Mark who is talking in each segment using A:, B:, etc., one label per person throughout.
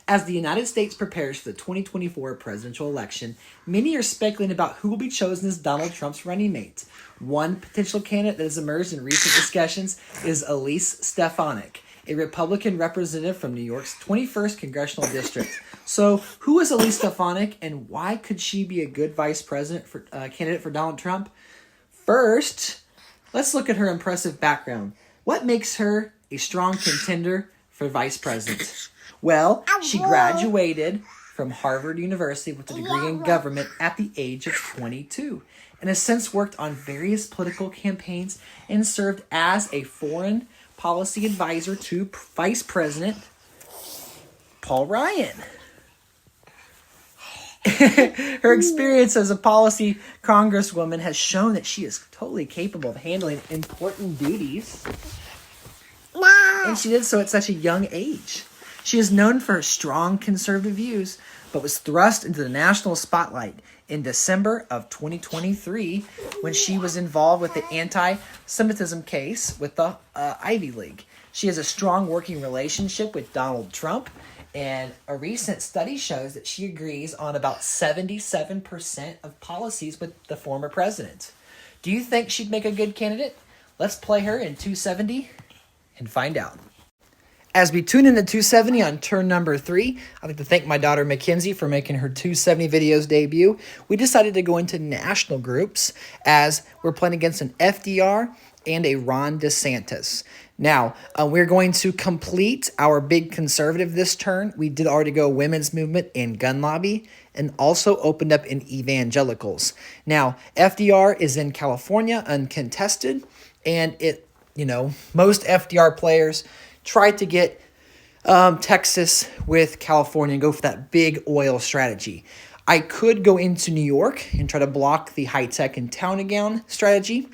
A: As the United States prepares for the 2024 presidential election, many are speculating about who will be chosen as Donald Trump's running mate. One potential candidate that has emerged in recent discussions is Elise Stefanik, a Republican representative from New York's 21st Congressional District. So, who is Elise Stefanik, and why could she be a good vice president for candidate for Donald Trump? First, let's look at her impressive background. What makes her a strong contender for vice president? Well, she graduated from Harvard University with a degree in government at the age of 22, and has since worked on various political campaigns and served as a foreign policy advisor to Vice President Paul Ryan. Her experience as a policy congresswoman has shown that she is totally capable of handling important duties, and she did so at such a young age. She is known for her strong conservative views, but was thrust into the national spotlight in December of 2023 when she was involved with the anti-Semitism case with the Ivy League. She has a strong working relationship with Donald Trump, and a recent study shows that she agrees on about 77% of policies with the former president. Do you think she'd make a good candidate? Let's play her in 270 and find out. As we tune into 270 on turn number 3, I'd like to thank my daughter Mackenzie for making her 270 videos debut. We decided to go into national groups as we're playing against an FDR and a Ron DeSantis. Now, we're going to complete our big conservative this turn. We did already go women's movement and gun lobby, and also opened up in evangelicals. Now, FDR is in California, uncontested, and most FDR players try to get Texas with California and go for that big oil strategy. I could go into New York and try to block the high-tech and town and gown strategy.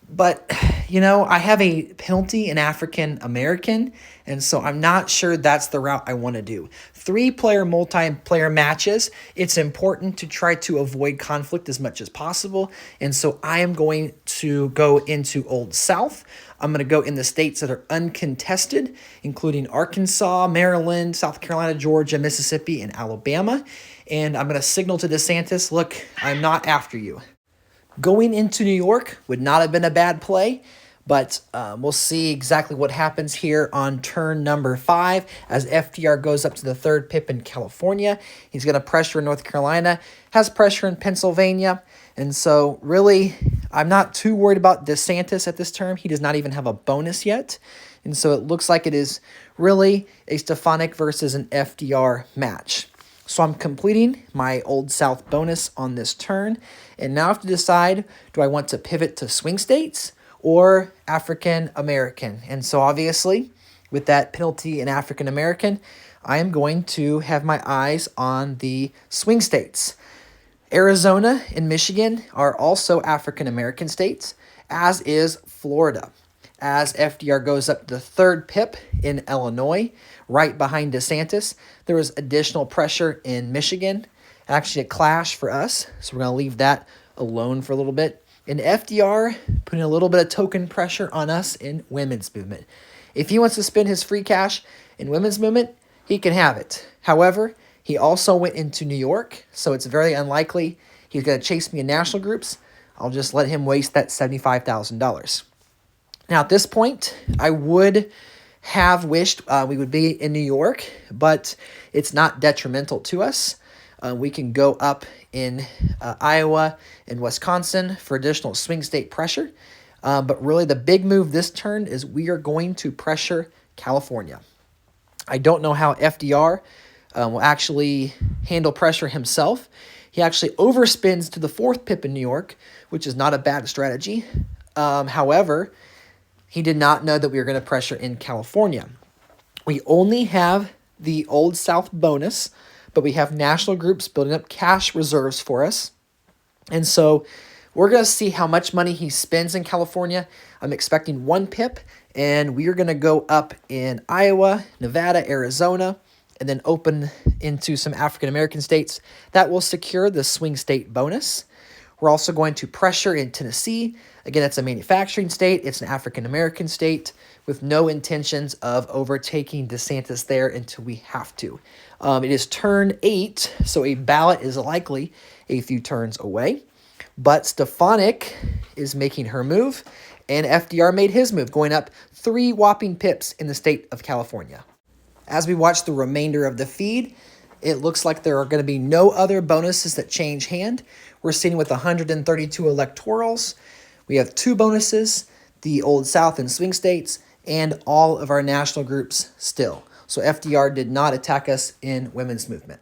A: But, I have a penalty in African American, and so I'm not sure that's the route I want to do. 3-player multiplayer matches, it's important to try to avoid conflict as much as possible, and so I am going to go into Old South. I'm going to go in the states that are uncontested, including Arkansas, Maryland, South Carolina, Georgia, Mississippi, and Alabama, and I'm going to signal to DeSantis, look, I'm not after you. Going into New York would not have been a bad play, but we'll see exactly what happens here on turn number 5 as FDR goes up to the 3rd pip in California. He's going to pressure in North Carolina, has pressure in Pennsylvania, and so really I'm not too worried about DeSantis at this term. He does not even have a bonus yet, and so it looks like it is really a Stefanik versus an FDR match. So I'm completing my Old South bonus on this turn, and now I have to decide, do I want to pivot to swing states or African American? And so obviously, with that penalty in African American, I am going to have my eyes on the swing states. Arizona and Michigan are also African American states, as is Florida. As FDR goes up to the 3rd pip in Illinois, right behind DeSantis, there was additional pressure in Michigan, actually a clash for us, so we're going to leave that alone for a little bit. And FDR putting a little bit of token pressure on us in women's movement. If he wants to spend his free cash in women's movement, he can have it. However, he also went into New York, so it's very unlikely he's going to chase me in national groups. I'll just let him waste that $75,000. Now, at this point, I would have wished we would be in New York, but it's not detrimental to us. We can go up in Iowa and Wisconsin for additional swing state pressure. But really the big move this turn is we are going to pressure California. I don't know how FDR will actually handle pressure himself. He actually overspins to the 4th pip in New York, which is not a bad strategy. However, he did not know that we were going to pressure in California. We only have the Old South bonus, but we have national groups building up cash reserves for us. And so we're going to see how much money he spends in California. I'm expecting 1 pip, and we are going to go up in Iowa, Nevada, Arizona, and then open into some African-American states. That will secure the swing state bonus. We're also going to pressure in Tennessee. Again, it's a manufacturing state. It's an African-American state with no intentions of overtaking DeSantis there until we have to. It is turn 8, so a ballot is likely a few turns away. But Stefanik is making her move, and FDR made his move, going up 3 whopping pips in the state of California. As we watch the remainder of the feed, it looks like there are going to be no other bonuses that change hand. We're sitting with 132 electorals. We have 2 bonuses, the Old South and swing states, and all of our national groups still. So FDR did not attack us in women's movement.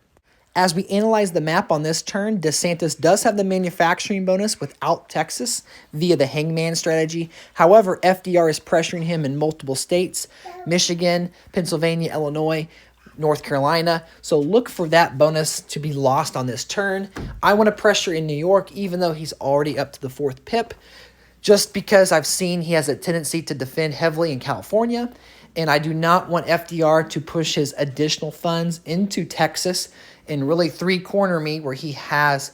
A: As we analyze the map on this turn, DeSantis does have the manufacturing bonus without Texas via the hangman strategy. However, FDR is pressuring him in multiple states, Michigan, Pennsylvania, Illinois, North Carolina. So look for that bonus to be lost on this turn. I want to pressure in New York, even though he's already up to the 4th pip, just because I've seen he has a tendency to defend heavily in California. And I do not want FDR to push his additional funds into Texas and really 3-corner me where he has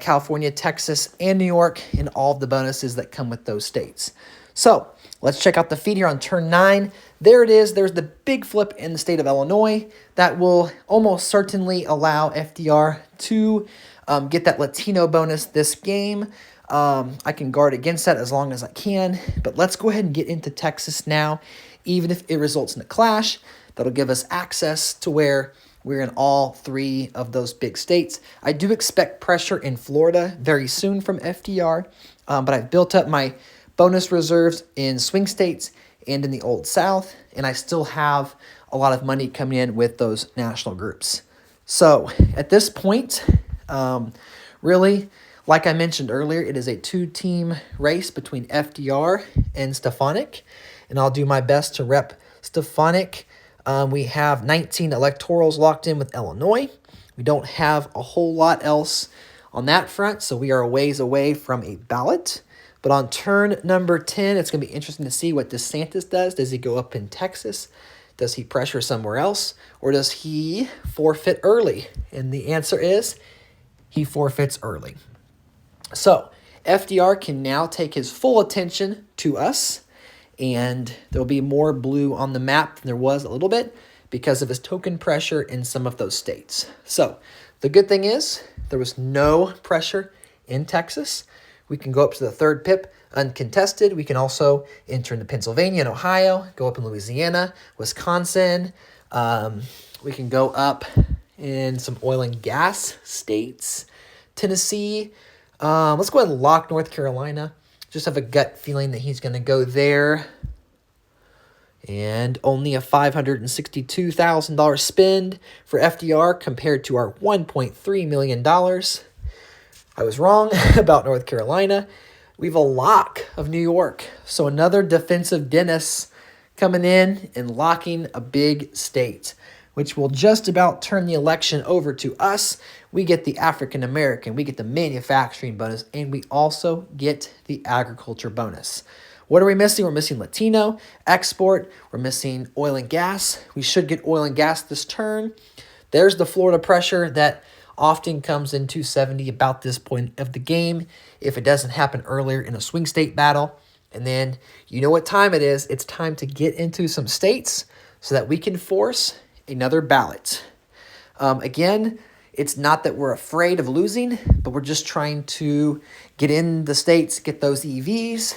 A: California, Texas, and New York and all of the bonuses that come with those states. So let's check out the feed here on turn 9. There it is. There's the big flip in the state of Illinois that will almost certainly allow FDR to get that Latino bonus this game. I can guard against that as long as I can. But let's go ahead and get into Texas now. Even if it results in a clash, that'll give us access to where we're in all 3 of those big states. I do expect pressure in Florida very soon from FDR, but I've built up my bonus reserves in swing states and in the Old South, and I still have a lot of money coming in with those national groups. So at this point, really, like I mentioned earlier, it is a 2-team race between FDR and Stefanik, and I'll do my best to rep Stefanik. We have 19 electorals locked in with Illinois. We don't have a whole lot else on that front, so we are a ways away from a ballot. But on turn number 10, it's going to be interesting to see what DeSantis does. Does he go up in Texas? Does he pressure somewhere else? Or does he forfeit early? And the answer is he forfeits early. So FDR can now take his full attention to us, and there'll be more blue on the map than there was a little bit because of his token pressure in some of those states. So the good thing is there was no pressure in Texas. We can go up to the 3rd pip uncontested. We can also enter into Pennsylvania and Ohio, go up in Louisiana, Wisconsin. We can go up in some oil and gas states, Tennessee. Let's go ahead and lock North Carolina. Just have a gut feeling that he's going to go there. And only a $562,000 spend for FDR compared to our $1.3 million. I was wrong about North Carolina. We have a lock of New York. So another defensive dentist coming in and locking a big state, which will just about turn the election over to us. We get the African American, we get the manufacturing bonus, and we also get the agriculture bonus. What are we missing? We're missing Latino, export, we're missing oil and gas. We should get oil and gas this turn. There's the Florida pressure that often comes in TwoSeventy about this point of the game if it doesn't happen earlier in a swing state battle. And then you know what time it is. It's time to get into some states so that we can force another ballot. Again, it's not that we're afraid of losing, but we're just trying to get in the states, get those EVs,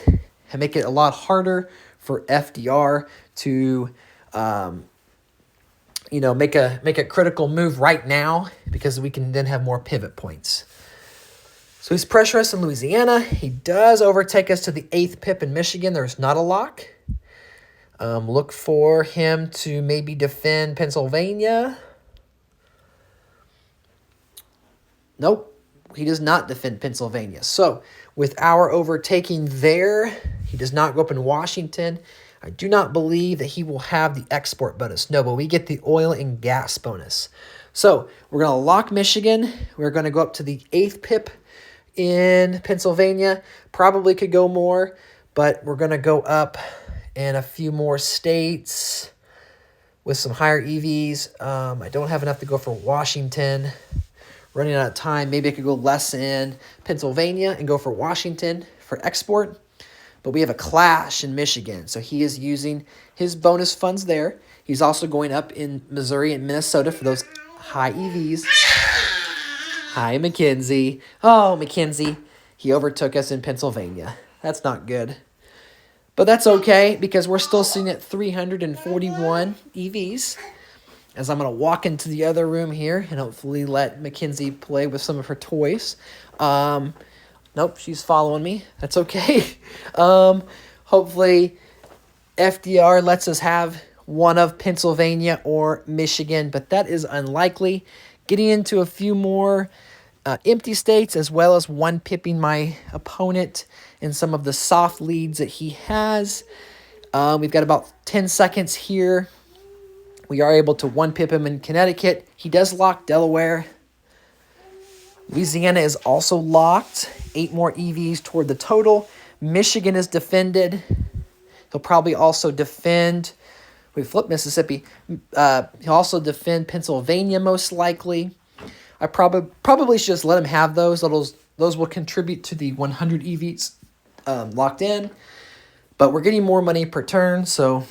A: and make it a lot harder for FDR to, make a critical move right now because we can then have more pivot points. So he's pressure us in Louisiana. He does overtake us to the 8th pip in Michigan. There's not a lock. Look for him to maybe defend Pennsylvania. Nope, he does not defend Pennsylvania. So with our overtaking there, he does not go up in Washington. I do not believe that he will have the export bonus. No, but we get the oil and gas bonus. So we're going to lock Michigan. We're going to go up to the 8th pip in Pennsylvania. Probably could go more, but we're going to go up in a few more states with some higher EVs. I don't have enough to go for Washington. running out of time. Maybe I could go less in Pennsylvania and go for Washington for export. But we have a clash in Michigan, so he is using his bonus funds there. He's also going up in Missouri and Minnesota for those high EVs. Hi, Mackenzie. Oh, Mackenzie. He overtook us in Pennsylvania. That's not good. But that's okay, because we're still sitting at 341 EVs. As I'm going to walk into the other room here and hopefully let Mackenzie play with some of her toys. Nope, she's following me. That's okay. Hopefully FDR lets us have one of Pennsylvania or Michigan, but that is unlikely. Getting into a few more empty states, as well as one pipping my opponent in some of the soft leads that he has. We've got about 10 seconds here. We are able to one pip him in Connecticut. He does lock Delaware. Louisiana is also locked. 8 more EVs toward the total. Michigan is defended. He'll probably also defend. We flip Mississippi. He'll also defend Pennsylvania most likely. I probably should just let him have those. Those will contribute to the 100 EVs locked in. But we're getting more money per turn, so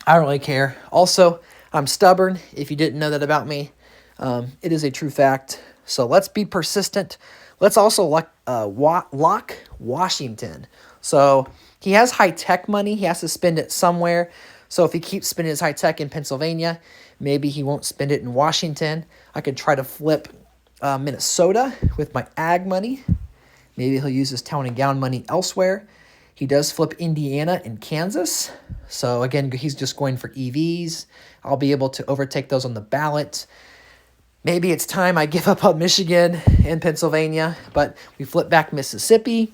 A: I don't really care. Also, I'm stubborn. If you didn't know that about me, it is a true fact. So let's be persistent. Let's also lock Washington. So he has high-tech money. He has to spend it somewhere. So if he keeps spending his high-tech in Pennsylvania, maybe he won't spend it in Washington. I could try to flip Minnesota with my ag money. Maybe he'll use his town and gown money elsewhere. He does flip Indiana and Kansas. So again, he's just going for EVs. I'll be able to overtake those on the ballot. Maybe it's time I give up on Michigan and Pennsylvania, but we flip back Mississippi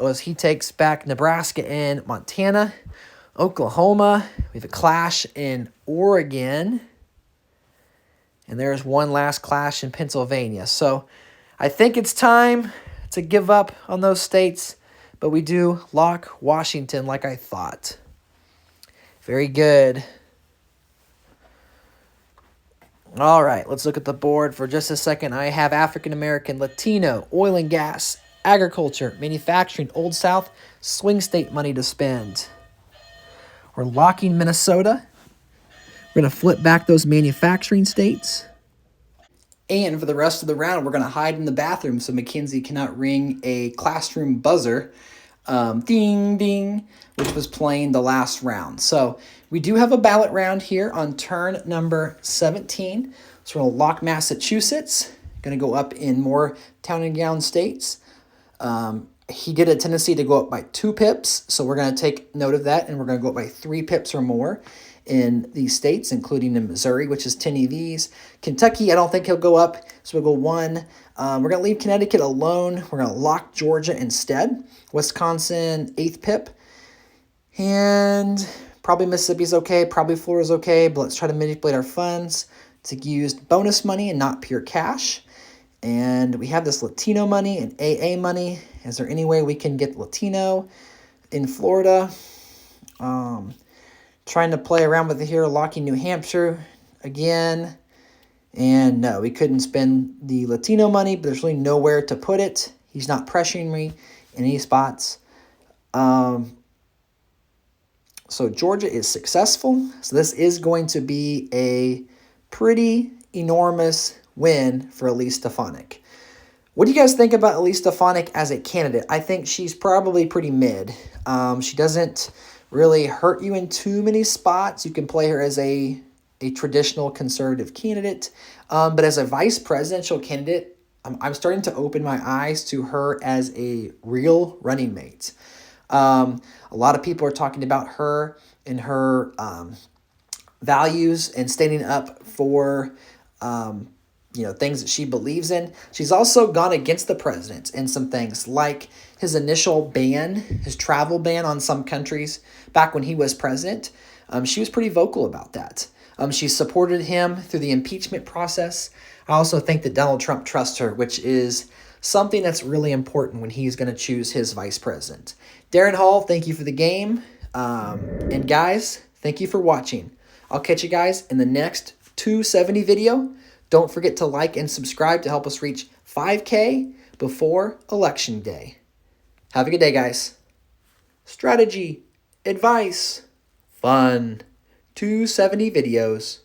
A: as he takes back Nebraska and Montana. Oklahoma, we have a clash in Oregon, and there's one last clash in Pennsylvania. So I think it's time to give up on those states, but we do lock Washington like I thought. Very good. All right, let's look at the board for just a second. I have African American, Latino, oil and gas, agriculture, manufacturing, Old South, swing state money to spend. We're locking Minnesota. We're going to flip back those manufacturing states. And for the rest of the round, we're going to hide in the bathroom so Mackenzie cannot ring a classroom buzzer. Ding, ding, which was playing the last round. So we do have a ballot round here on turn number 17. So we're going to lock Massachusetts. Going to go up in more town and gown states. He did a tendency to go up by 2 pips. So we're going to take note of that. And we're going to go up by 3 pips or more in these states, including in Missouri, which is 10 EVs. Kentucky, I don't think he'll go up. So we'll go 1. We're going to leave Connecticut alone. We're going to lock Georgia instead. Wisconsin, 8th pip. And probably Mississippi's okay. Probably Florida's okay. But let's try to manipulate our funds to use bonus money and not pure cash. And we have this Latino money and AA money. Is there any way we can get Latino in Florida? Trying to play around with it here, locking New Hampshire again. And no, we couldn't spend the Latino money, but there's really nowhere to put it. He's not pressuring me in any spots. So Georgia is successful. So this is going to be a pretty enormous win for Elise Stefanik. What do you guys think about Elise Stefanik as a candidate? I think she's probably pretty mid. She doesn't really hurt you in too many spots. You can play her as a traditional conservative candidate. But as a vice presidential candidate, I'm starting to open my eyes to her as a real running mate. A lot of people are talking about her and her values and standing up for things that she believes in. She's also gone against the president in some things, like his initial ban, his travel ban on some countries back when he was president. She was pretty vocal about that. She supported him through the impeachment process. I also think that Donald Trump trusts her, which is something that's really important when he's going to choose his vice president. Darren Hall, thank you for the game. And guys, thank you for watching. I'll catch you guys in the next 270 video. Don't forget to like and subscribe to help us reach 5K before Election Day. Have a good day, guys. Strategy, advice, fun. 270 videos.